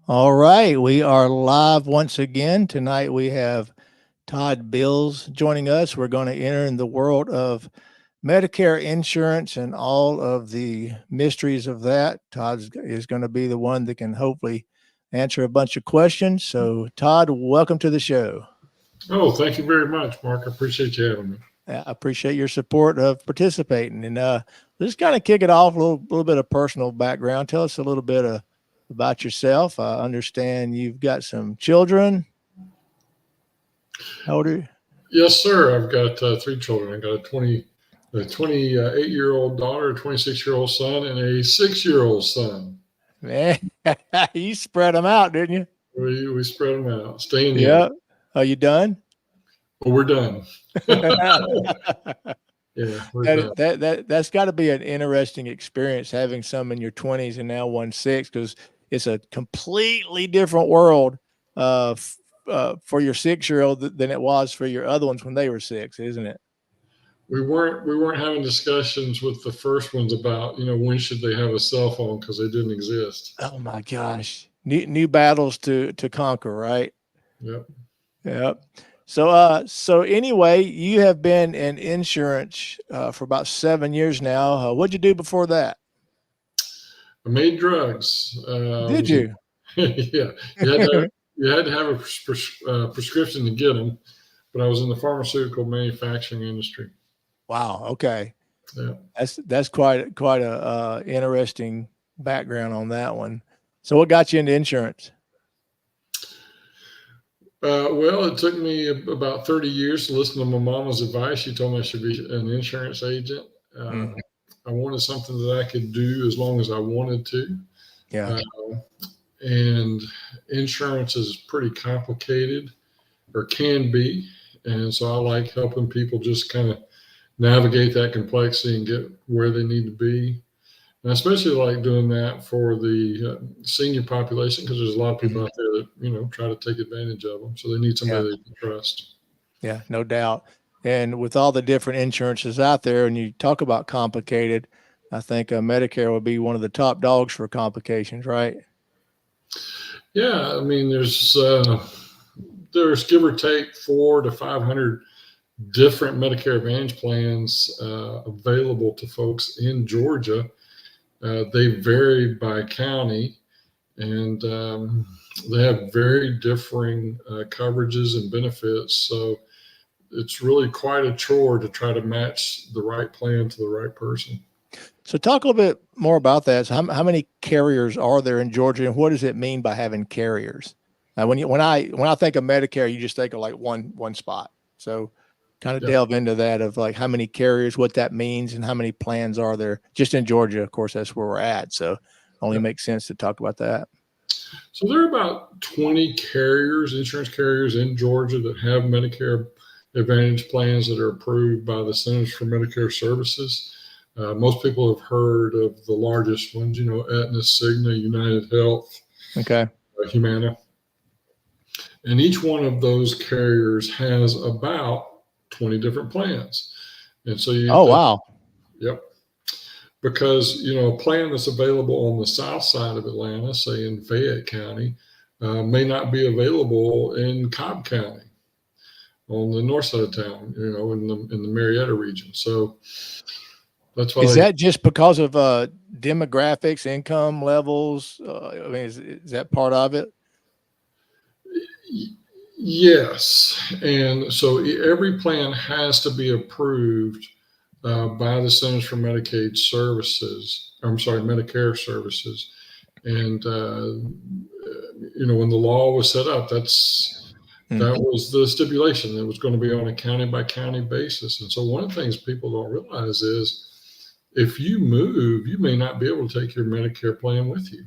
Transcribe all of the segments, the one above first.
All right, we are live once again. Tonight we have Todd Bills joining us. We're going to enter in the world of Medicare insurance and all of the mysteries of that. Todd is going to be the one that can hopefully answer a bunch of questions. So, Todd, welcome to the show. Oh, thank you very much, Mark. I appreciate you having me. I appreciate your support of participating. And let's kind of kick it off a little bit of personal background. Tell us a little bit about yourself. I understand you've got some children. How old are you? Yes, sir. I've got three children. I got a 28-year-old daughter, a 26-year-old son, and a 6-year-old son. Man, you spread them out, didn't you? We spread them out, staying young. Yeah. Are you done? But we're done. that, Yeah, we're done. that's got to be an interesting experience having some in your 20s and now 1 6 because it's a completely different world for your 6-year-old than it was for your other ones when they were 6, isn't it? We weren't having discussions with the first ones about when should they have a cell phone because they didn't exist. Oh my gosh, new battles to conquer, right? Yep. Yep. So anyway, you have been in insurance for about 7 years now. What'd you do before that? I made drugs. Did you? Yeah, you had to have a prescription to get them, but I was in the pharmaceutical manufacturing industry. Wow. Okay. Yeah. That's quite a interesting background on that one. So what got you into insurance? Well, it took me about 30 years to listen to my mama's advice. She told me I should be an insurance agent. Uh, Mhm. I wanted something that I could do as long as I wanted to. Yeah. Uh, and insurance is pretty complicated, or can be. And so I like helping people just kind of navigate that complexity and get where they need to be. And I especially like doing that for the senior population because there's a lot of people Mhm. out there that try to take advantage of them. So they need somebody Yeah. they can trust. Yeah. No doubt. And with all the different insurances out there, and you talk about complicated, I think Medicare will be one of the top dogs for complications, right? Yeah, I mean, there's give or take 400 to 500 different Medicare Advantage plans available to folks in Georgia. They vary by county, and they have very differing coverages and benefits. So it's really quite a chore to try to match the right plan to the right person. So talk a little bit more about that. So how many carriers are there in Georgia, and what does it mean by having carriers? When I think of Medicare, you just think of like one spot. So kind of Yeah. delve into that of like how many carriers, what that means, and how many plans are there just in Georgia. Of course, that's where we're at. So only Yeah. makes sense to talk about that. So there are about 20 carriers, insurance carriers in Georgia that have Medicare Advantage plans that are approved by the Centers for Medicare Services. Most people have heard of the largest ones, Aetna, Cigna, United Health, Okay. Humana. And each one of those carriers has about 20 different plans. And so you Oh think, wow. yep, because a plan that's available on the south side of Atlanta, say in Fayette County, may not be available in Cobb County on the north side of town, in the Marietta region. So that's why Is that just because of demographics, income levels? I mean, is that part of it? yes, and so every plan has to be approved by the Centers for Medicaid Services. I'm sorry, Medicare Services. And when the law was set up, that Mm. was the stipulation. It was going to be on a county by county basis. And so one of the things people don't realize is if you move, you may not be able to take your Medicare plan with you.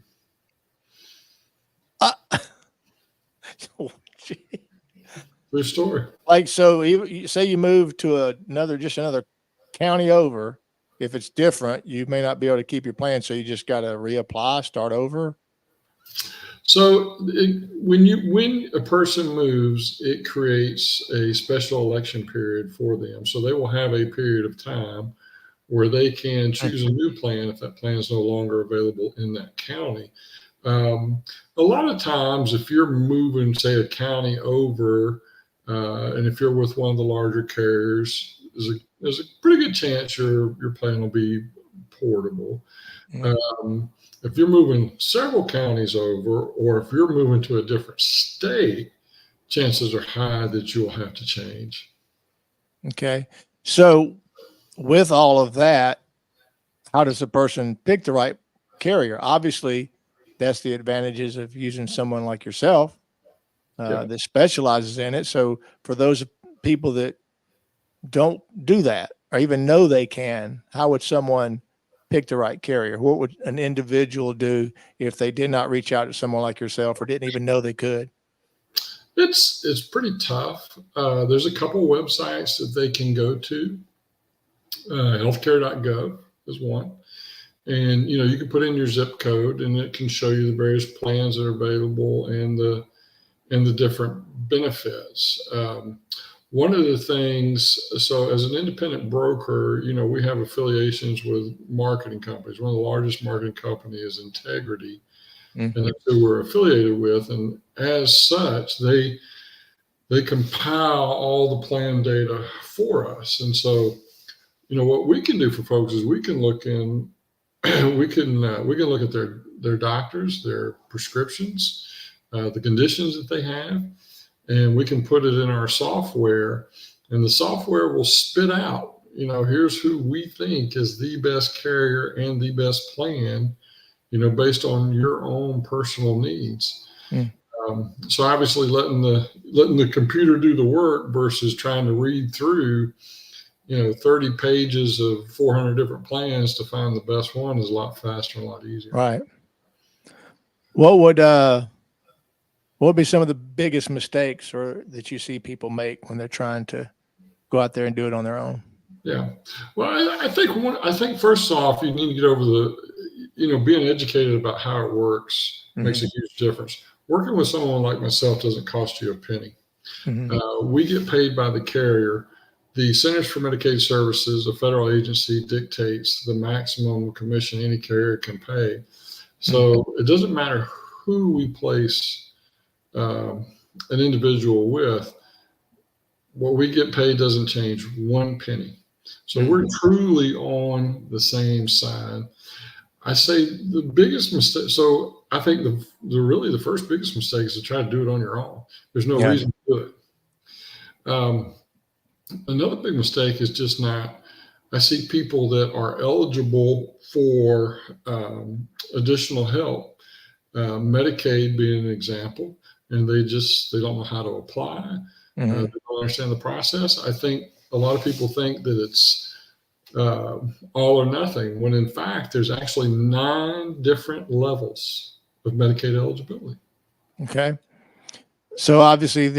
Uh, oh, gee. True story. Like, so you say you move to another county over. If it's different, you may not be able to keep your plan. So you just got to reapply, start over. So when a person moves, it creates a special election period for them. So they will have a period of time where they can Mm. choose a new plan if that plan is no longer available in that county. Um, a lot of times, if you're moving, say, a county over, and if you're with one of the larger carriers, there's a pretty good chance your plan will be portable. Mm. Um, if you're moving several counties over, or if you're moving to a different state, chances are high that you'll have to change. Okay. So with all of that, how does a person pick the right carrier? Obviously, that's the advantages of using someone like yourself Yeah. that specializes in it. So for those people that don't do that or even know they can, how would someone pick the right carrier? What would an individual do if they did not reach out to someone like yourself or didn't even know they could? It's pretty tough. There's a couple websites that they can go to. Healthcare.gov is one, and you can put in your zip code, and it can show you the various plans that are available and the different benefits. One of the things, so as an independent broker, we have affiliations with marketing companies. One of the largest marketing company is Integrity, Mm. and that's who we're affiliated with. And as such, they compile all the plan data for us. And so, what we can do for folks is we can look in, we can look at their doctors, their prescriptions, the conditions that they have, and we can put it in our software, and the software will spit out, here's who we think is the best carrier and the best plan, based on your own personal needs. Mm. So obviously letting the computer do the work versus trying to read through 30 pages of 400 different plans to find the best one is a lot faster and a lot easier. Right. What would be some of the biggest mistakes or that you see people make when they're trying to go out there and do it on their own? Yeah. Well, I think first off, you need to get over being educated about how it works makes Mm-hmm. a huge difference. Working with someone like myself doesn't cost you a penny. Mm-hmm. We get paid by the carrier. The Centers for Medicaid Services, a federal agency, dictates the maximum commission any carrier can pay. So it doesn't matter who we place an individual with, what we get paid doesn't change one penny. So we're truly on the same side. I say the biggest mistake. So I think the first biggest mistake is to try to do it on your own. There's no Yeah. reason to do it. Another big mistake is just not. I see people that are eligible for additional help, Medicaid being an example, and they don't know how to apply. They Mm-hmm. don't understand the process. I think a lot of people think that it's all or nothing, when in fact there's actually 9 different levels of Medicaid eligibility. Okay. So obviously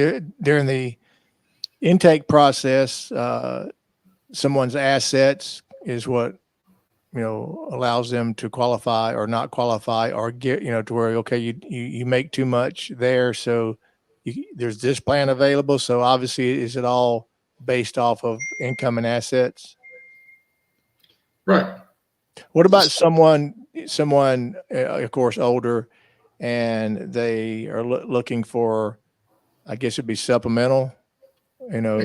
during the intake process, someone's assets is what allows them to qualify or not qualify or get to where okay you make too much there, so there's this plan available. So obviously, is it all based off of income and assets? Right. What about someone of course older, and they are looking for, I guess it'd be supplemental, you know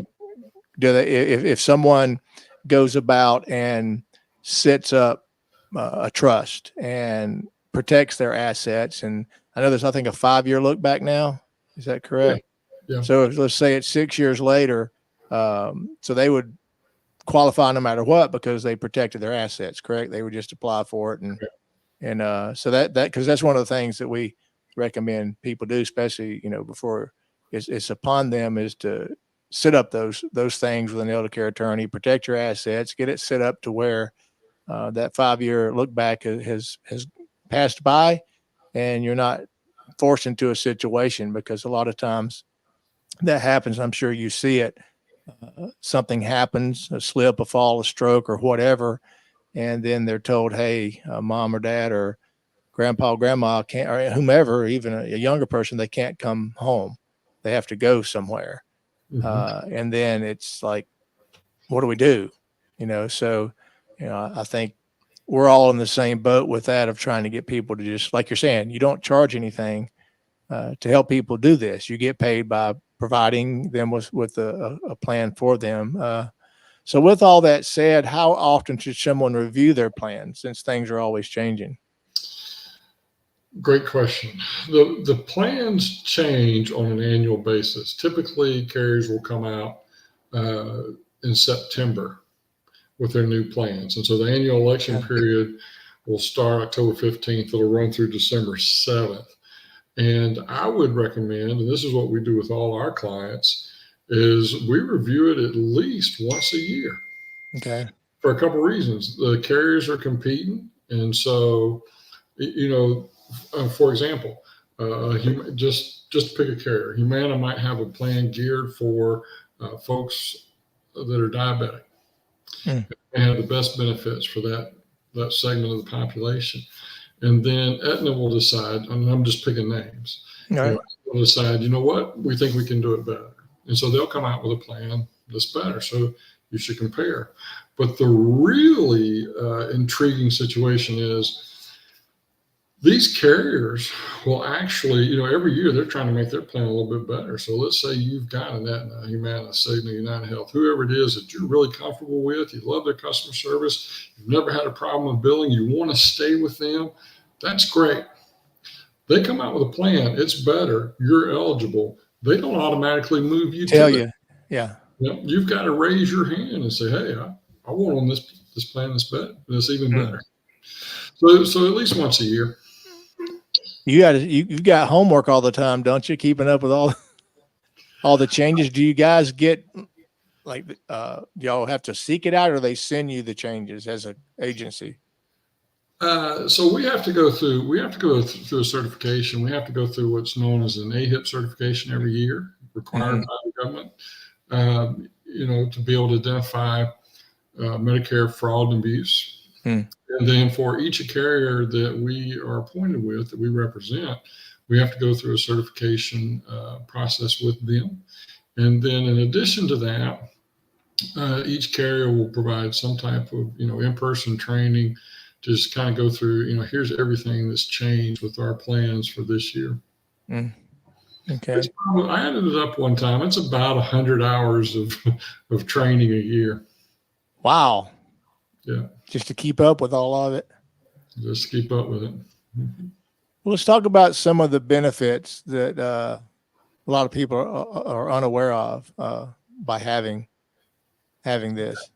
do they, if someone goes about and sets up a trust and protects their assets, and I know there's I think a 5-year look back now, is that Yeah. correct? Yeah. So let's say it's 6 years later, so they would qualify no matter what because they protected their assets, correct? They would just apply for it, and so that because that's one of the things that we recommend people do, especially before it's upon them, is to set up those things with an elder care attorney, protect your assets, get it set up to where that 5-year look back has passed by, and you're not forced into a situation, because a lot of times that happens. I'm sure you see it. Something happens, a slip, a fall, a stroke, or whatever, and then they're told, "Hey, mom or dad or grandpa, or grandma can't, or whomever, even a younger person, they can't come home. They have to go somewhere." Mhm. And then it's like, what do we do? So, I think we're all in the same boat with that, of trying to get people to, just like you're saying, you don't charge anything to help people do this. You get paid by providing them with a plan for them. So with all that said, how often should someone review their plan, since things are always changing? Great question. The plans change on an annual basis. Typically, carriers will come out in September with their new plans. And so the annual election period will start October 15th. It'll run through December 7th. And I would recommend, and this is what we do with all our clients, is we review it at least once a year. Okay. For a couple of reasons. The carriers are competing. And so, for example, just to pick a carrier, Humana might have a plan geared for folks that are diabetic and have the best benefits for that segment of the population. And then Aetna will decide, and I'm just picking names, will decide, you know what, we think we can do it better. And so they'll come out with a plan that's better. So you should compare. But the really intriguing situation is these carriers will actually, every year they're trying to make their plan a little bit better. So let's say you've got an Aetna, Humana, Cigna, United Health, whoever it is that you're really comfortable with, you love their customer service, you've never had a problem with billing, you want to stay with them, that's great. They come out with a plan, it's better, you're eligible. They don't automatically move you Tell to you. it. Yeah. You've got to raise your hand and say, hey, I want on this plan that's better, that's even better. So at least once a year. You've got homework all the time, don't you? Keeping up with all the changes. Do you guys get y'all have to seek it out, or they send you the changes as an agency? So we have to go through a certification. We have to go through what's known as an AHIP certification every year, required by the government. To be able to identify Medicare fraud and abuse. And then for each carrier that we are appointed with, that we represent, we have to go through a certification process with them. And then in addition to that, each carrier will provide some type of, in-person training to just kind of go through, here's everything that's changed with our plans for this year. Okay. I added it up one time. It's about 100 hours of training a year. Wow. Yeah. Just to keep up with all of it. Just keep up with it. Well, let's talk about some of the benefits that a lot of people are unaware of by having this.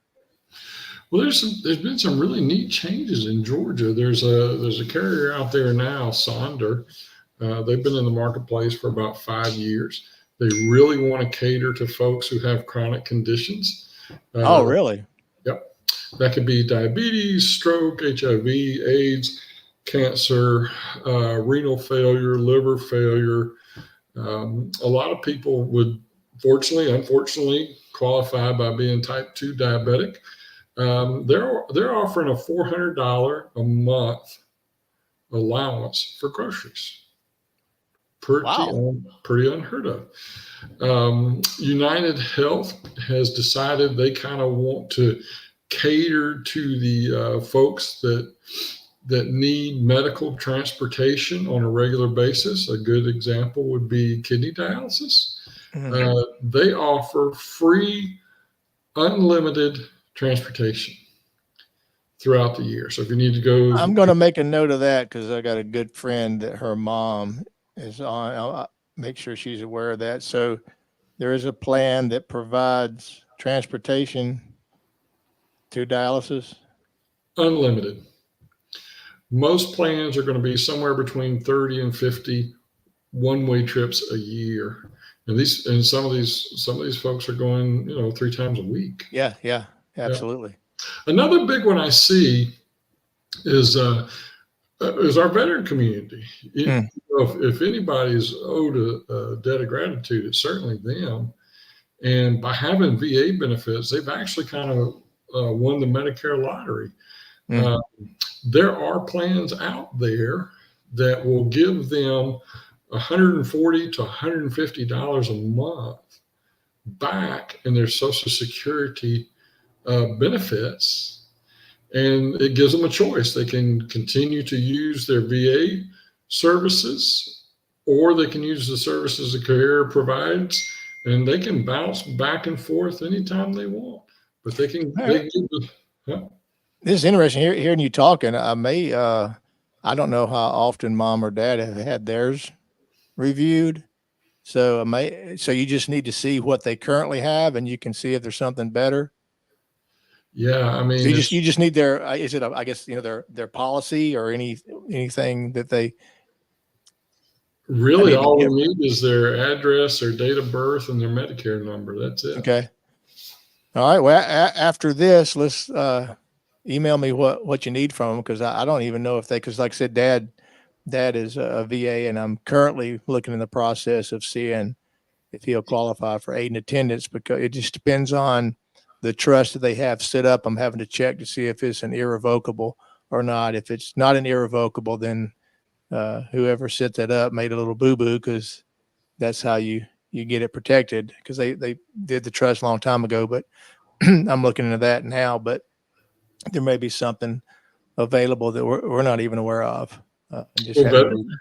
Well, there's been some really neat changes in Georgia. There's a carrier out there now, Sonder. They've been in the marketplace for about 5 years. They really want to cater to folks who have chronic conditions. Oh, really? Yep. That could be diabetes, stroke, HIV, AIDS, cancer, renal failure, liver failure. A lot of people would, unfortunately, qualify by being type 2 diabetic. They're offering a $400 a month allowance for groceries. Pretty unheard of. United Health has decided they kind of want to cater to the folks that need medical transportation on a regular basis. A good example would be kidney dialysis. They offer free, unlimited transportation throughout the year. So if you need to go, I'm going to make a note of that, because I got a good friend that her mom is on. I'll make sure she's aware of that. So there is a plan that provides transportation to dialysis. Unlimited. Most plans are going to be somewhere between 30 and 50 one-way trips a year. And some of these folks are going, 3 times a week. Yeah, absolutely. Yeah. Another big one I see is our veteran community. If anybody's owed a debt of gratitude, it's certainly them. And by having VA benefits, they've actually kind of won the Medicare lottery. There are plans out there that will give them $140 to $150 a month back in their Social Security benefits. and it gives them a choice. They can continue to use their VA services, or they can use the services the carrier provides, and they can bounce back and forth anytime they want. But they can All right. they get the, huh? This is interesting hearing you talking. I don't know how often mom or dad have had theirs reviewed. So you just need to see what they currently have, and you can see if there's something better. Yeah, I So mean, you just it's you just need their is it I guess their policy or anything that they I really need to all get. we need is their address, their date of birth, and their Medicare number. That's it. Okay. All right. Well, after this, let's email me what you need from them, because I don't even know if they, because like I said, dad is a VA, and I'm currently looking in the process of seeing if he'll qualify for aid and attendance, because it just depends on the trust that they have set up. I'm having to check to see if it's an irrevocable or not. If it's not an irrevocable, then whoever set that up made a little boo boo, because that's how you get it protected, because they did the trust a long time ago. But I'm looking into that now. But there may be something available that we're not even aware of, and just Well, hadn't even.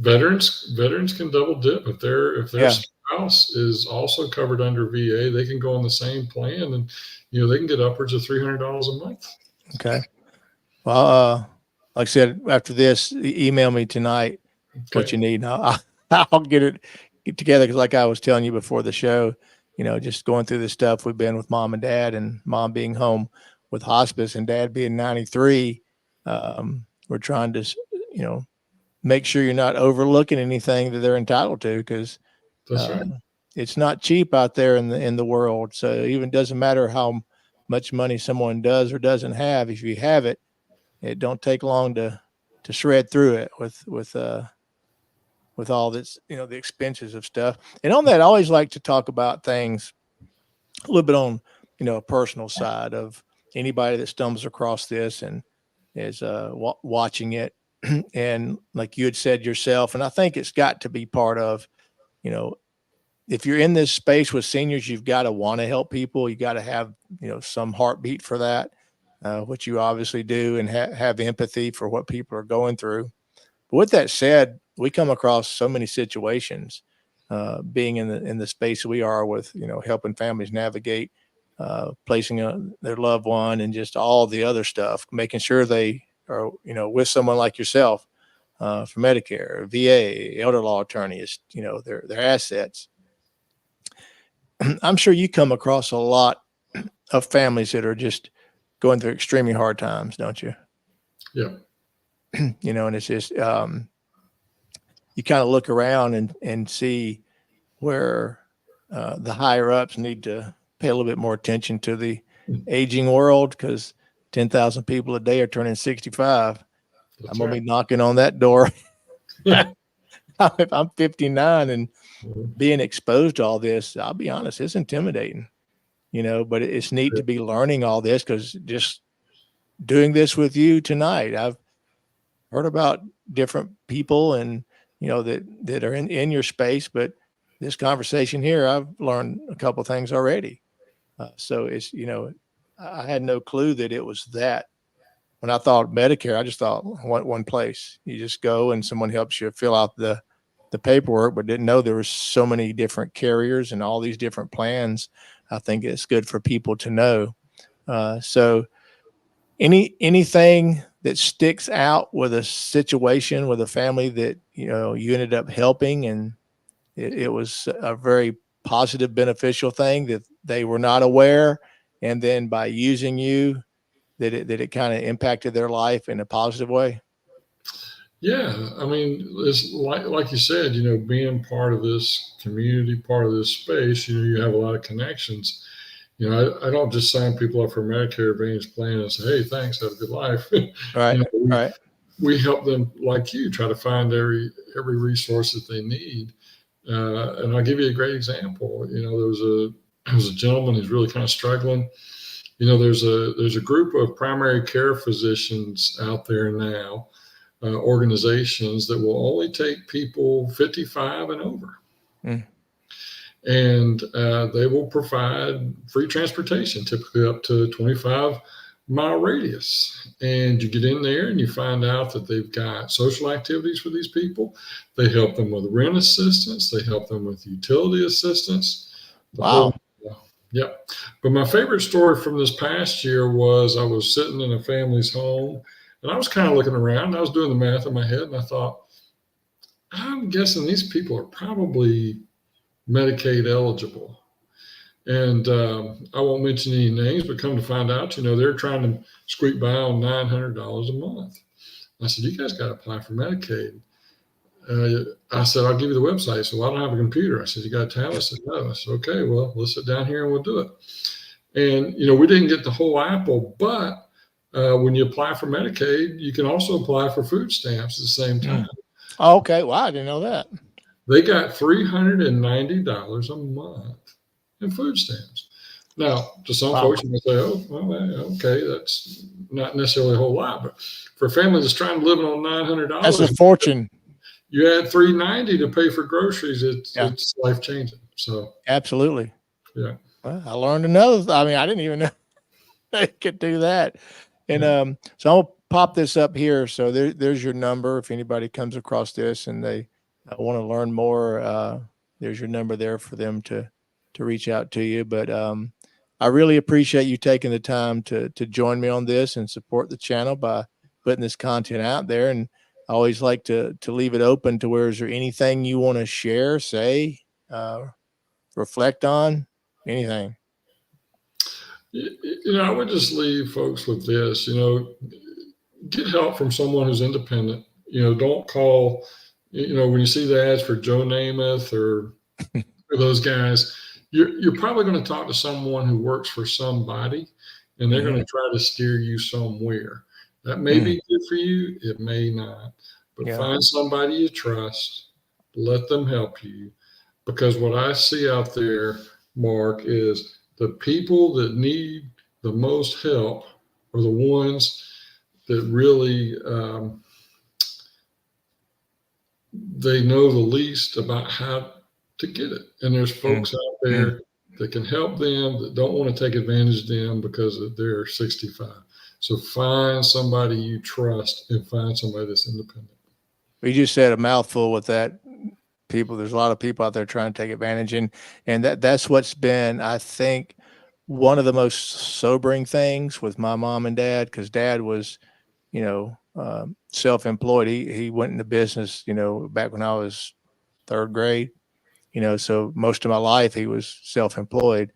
veterans can double dip if their Yeah. spouse is also covered under VA. They can go on the same plan, and they can get upwards of $300 a month. Okay. Well, like I said, after this, email me tonight what Okay, you need. And I'll get together, because, like I was telling you before the show, just going through this stuff we've been with mom and dad, and mom being home with hospice and dad being 93. We're trying to, make sure you're not overlooking anything that they're entitled to, because that's uh, right. it's not cheap out there in the world. So even doesn't matter how much money someone does or doesn't have. If you have it, it don't take long to shred through it with all this, the expenses of stuff. And on that, I always like to talk about things a little bit on, a personal side of anybody that stumbles across this and is watching it. And like you had said yourself, and I think it's got to be part of, you know, if you're in this space with seniors, you've got to want to help people. You got to have, some heartbeat for that, which you obviously do, and have empathy for what people are going through. But with that said, we come across so many situations, being in the space we are with, helping families navigate, placing their loved one, and just all the other stuff, making sure they are, with someone like yourself, for Medicare, VA, elder law attorneys, their assets. I'm sure you come across a lot of families that are just going through extremely hard times, don't you? Yeah, And it's just, you kind of look around and see where the higher ups need to pay a little bit more attention to the aging world, because 10,000 people a day are turning 65. I'm that's going to right. be knocking on that door. If I'm 59 and being exposed to all this, I'll be honest, it's intimidating, but it's neat to be learning all this, because just doing this with you tonight, I've heard about different people, and, that are in your space, but this conversation here, I've learned a couple of things already. So it's, I had no clue that it was that. When I thought Medicare, I just thought one place. You just go and someone helps you fill out the paperwork, but didn't know there was so many different carriers and all these different plans. I think it's good for people to know. So anything that sticks out with a situation with a family that, you ended up helping, and it was a very positive, beneficial thing that they were not aware. And then by using you, that it kind of impacted their life in a positive way. Yeah, I mean, it's like you said, being part of this community, part of this space, you have a lot of connections. I don't just sign people up for Medicare Advantage plan and say, "Hey, thanks, have a good life." All right. All We right. help them, like you, try to find every resource that they need. And I'll give you a great example. There was a gentleman who's really kind of struggling. There's a group of primary care physicians out there now, organizations that will only take people 55 and over. Mm. And they will provide free transportation, typically up to 25 mile radius. And you get in there and you find out that they've got social activities for these people. They help them with rent assistance. They help them with utility assistance. The Wow. whole, yeah. But my favorite story from this past year was I was sitting in a family's home and I was kind of looking around. I was doing the math in my head and I thought, I'm guessing these people are probably Medicaid eligible. And I won't mention any names, but come to find out, they're trying to squeak by on $900 a month. I said, you guys got to apply for Medicaid. I said, I'll give you the website. So I don't have a computer. I said, you got a tablet? I said, no. I said, okay, well, let's sit down here and we'll do it. And, we didn't get the whole apple, but when you apply for Medicaid, you can also apply for food stamps at the same time. Oh, okay. Wow. I didn't know that. They got $390 a month in food stamps. Now, to some folks, you may say, oh, well, okay, that's not necessarily a whole lot. But for a family that's trying to live on $900, that's a fortune. You add $390 to pay for groceries, it's life-changing. So absolutely. Yeah. Well, I learned another. I mean, I didn't even know they could do that. And so I'll pop this up here. So there's your number. If anybody comes across this and they want to learn more, there's your number there for them to reach out to you. But I really appreciate you taking the time to join me on this and support the channel by putting this content out there. And I always like to leave it open to where is there anything you want to share, say, reflect on, anything? I would just leave folks with this, get help from someone who's independent. Don't call, when you see the ads for Joe Namath or those guys, you're probably going to talk to someone who works for somebody and they're going to try to steer you somewhere. That may be good for you. It may not. But find somebody you trust. Let them help you. Because what I see out there, Mark, is the people that need the most help are the ones that really they know the least about how to get it. And there's folks out there that can help them that don't want to take advantage of them because they're 65. So find somebody you trust and find somebody that's independent. We just said a mouthful with that. There's a lot of people out there trying to take advantage, and that's what's been, I think, one of the most sobering things with my mom and dad, because dad was, self-employed. He went into business, back when I was third grade, so most of my life he was self-employed.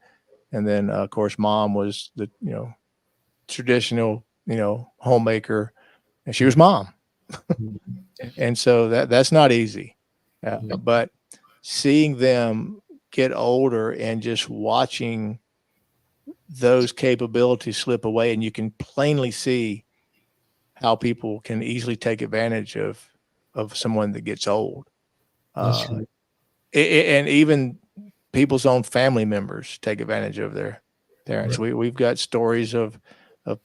And then of course mom was the, traditional, homemaker, and she was mom. And so that's not easy. But seeing them get older and just watching those capabilities slip away, and you can plainly see how people can easily take advantage of someone that gets old. And even people's own family members take advantage of their parents. Right. We've got stories of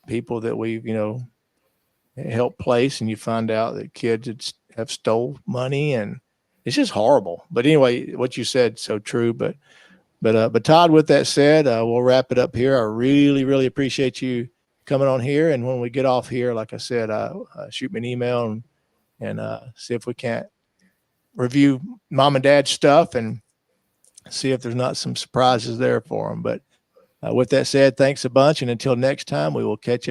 people that we've, helped place, and you find out that kids have stole money, and it's just horrible. But anyway, what you said, so true. But Todd, with that said, we'll wrap it up here. I really, really appreciate you coming on here. And when we get off here, like I said, shoot me an email and see if we can't review mom and dad's stuff and see if there's not some surprises there for them. But with that said, thanks a bunch. And until next time, we will catch you.